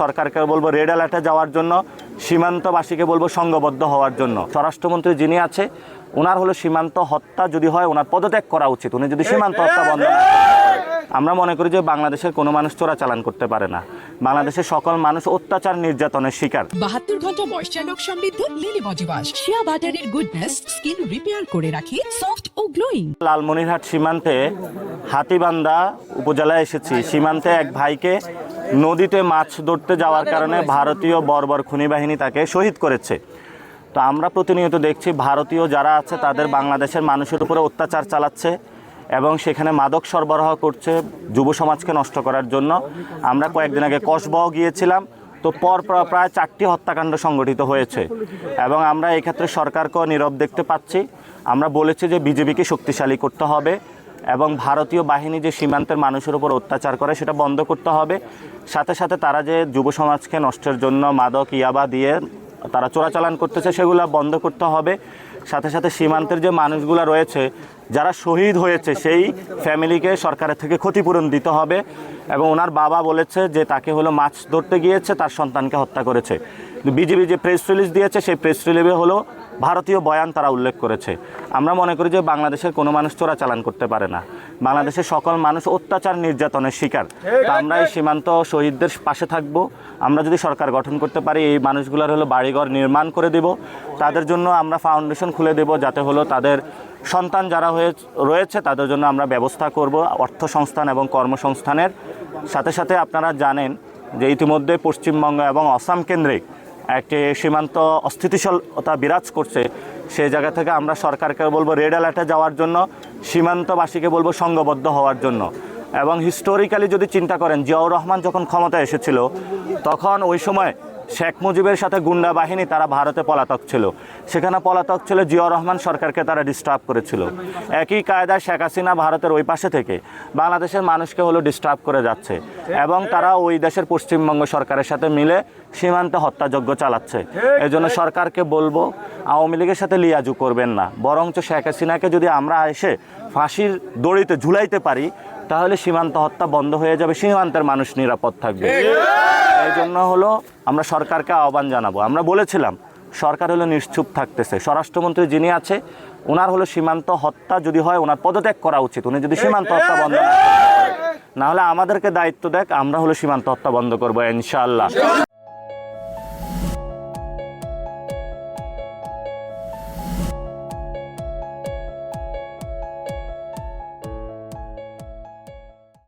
সরকারকে বলবো রেড অ্যালার্টে যাওয়ার জন্য, সীমান্তবাসীকে বলবো সংঘবদ্ধ হওয়ার জন্য। স্বরাষ্ট্রমন্ত্রী যিনি আছে ওনার হলো সীমান্ত হত্যা যদি হয় ওনার পদত্যাগ করা উচিত। উনি যদি সীমান্ত হত্যা বন্ধ না করেন, আমরা মনে করি যে বাংলাদেশের কোনো মানুষ চোরাচালান করতে পারে না। বাংলাদেশের সকল মানুষ অত্যাচার নির্যাতনের শিকার। 72 ঘন্টা ময়েশ্চার লক সমৃদ্ধ লিলি বডি ওয়াশ, শিয়া বাটারের গুডনেস স্কিন রিপেয়ার করে রাখে সফট ও গ্লোয়িং। লালমনিরহাট সীমান্তে হাতীবান্ধা উপজেলায় এসেছি। সীমান্তে এক ভাইকে নদীতে মাছ ধরতে যাওয়ার কারণে ভারতীয় বর্বর খুনি বাহিনী তাকে শহীদ করেছে। তো আমরা প্রতিনিয়ত দেখছি ভারতীয় যারা আছে তাদের বাংলাদেশের মানুষের উপরে অত্যাচার চালাচ্ছে এবং সেখানে মাদক সরবরাহ করছে যুব সমাজকে নষ্ট করার জন্য। আমরা কয়েকদিন আগে কসবাও গিয়েছিলাম, তো প্রায় 4টি হত্যাকাণ্ড সংগঠিত হয়েছে এবং আমরা এক্ষেত্রে সরকারকেও নীরব দেখতে পাচ্ছি। আমরা বলেছি যে বিজেপিকে শক্তিশালী করতে হবে এবং ভারতীয় বাহিনী যে সীমান্তের মানুষের উপর অত্যাচার করে সেটা বন্ধ করতে হবে। সাথে সাথে তারা যে যুব সমাজকে নষ্টের জন্য মাদক ইয়াবা দিয়ে তারা চোরাচালান করতেছে সেগুলো বন্ধ করতে হবে। সাথে সাথে সীমান্তের যে মানুষগুলো রয়েছে যারা শহীদ হয়েছে সেই ফ্যামিলিকে সরকারের থেকে ক্ষতিপূরণ দিতে হবে। এবং ওনার বাবা বলেছে যে তাকে হলো মাছ ধরতে গিয়েছে, তার সন্তানকে হত্যা করেছে। বিজেপি যে প্রেস রিলিজ দিয়েছে সেই প্রেস রিলিজে হলো ভারতীয় বয়ান তারা উল্লেখ করেছে। আমরা মনে করি যে বাংলাদেশের কোনো মানুষ চোরাচালান করতে পারে না। বাংলাদেশের সকল মানুষ অত্যাচার নির্যাতনের শিকার। তো আমরা এই সীমান্ত শহীদদের পাশে থাকব। আমরা যদি সরকার গঠন করতে পারি এই মানুষগুলোর হলো বাড়িঘর নির্মাণ করে দেব, তাদের জন্য আমরা ফাউন্ডেশন খুলে দেব যাতে হলো তাদের সন্তান যারা রয়েছে তাদের জন্য আমরা ব্যবস্থা করব অর্থ সংস্থান এবং কর্মসংস্থানের। সাথে সাথে আপনারা জানেন যে ইতিমধ্যে পশ্চিমবঙ্গ এবং আসাম কেন্দ্রিক একটি সীমান্ত অস্থিতিশীলতা বিরাজ করছে। সেই জায়গা থেকে আমরা সরকারকে বলবো রেড অ্যালার্টে যাওয়ার জন্য, সীমান্তবাসীকে বলবো সংঘবদ্ধ হওয়ার জন্য। এবং হিস্টোরিক্যালি যদি চিন্তা করেন জিয়াউর রহমান যখন ক্ষমতায় এসেছিল তখন ওই সময় শেখ মুজিবের সাথে গুন্ডা বাহিনী তারা ভারতে পলাতক ছিল। সেখানে পলাতক ছিল জিয়াউর রহমান সরকারকে তারা ডিস্টার্ব করেছিল। একই কায়দায় শেখ হাসিনা ভারতের ওই পাশে থেকে বাংলাদেশের মানুষকে হলো ডিস্টার্ব করে যাচ্ছে এবং তারা ওই দেশের পশ্চিমবঙ্গ সরকারের সাথে মিলে সীমান্তে হত্যাযজ্ঞ চালাচ্ছে। এই জন্য সরকারকে বলবো আওয়ামী লীগের সাথে লিয়াজু করবেন না, বরঞ্চ শেখ হাসিনাকে যদি আমরা এসে ফাঁসির দড়িতে ঝুলাইতে পারি তাহলে সীমান্ত হত্যা বন্ধ হয়ে যাবে, সীমান্তের মানুষ নিরাপদ থাকবে। এই জন্য হলো আমরা সরকারকে আহ্বান জানাবো। আমরা বলেছিলাম সরকার হলো নিশ্চুপ থাকতেছে। স্বরাষ্ট্রমন্ত্রী যিনি আছে ওনার হলো সীমান্ত হত্যা যদি হয় ওনার পদত্যাগ করা উচিত। উনি যদি সীমান্ত হত্যা বন্ধ না হলে আমাদেরকে দায়িত্ব দেখ, আমরা হলো সীমান্ত হত্যা বন্ধ করবো ইনশাআল্লাহ।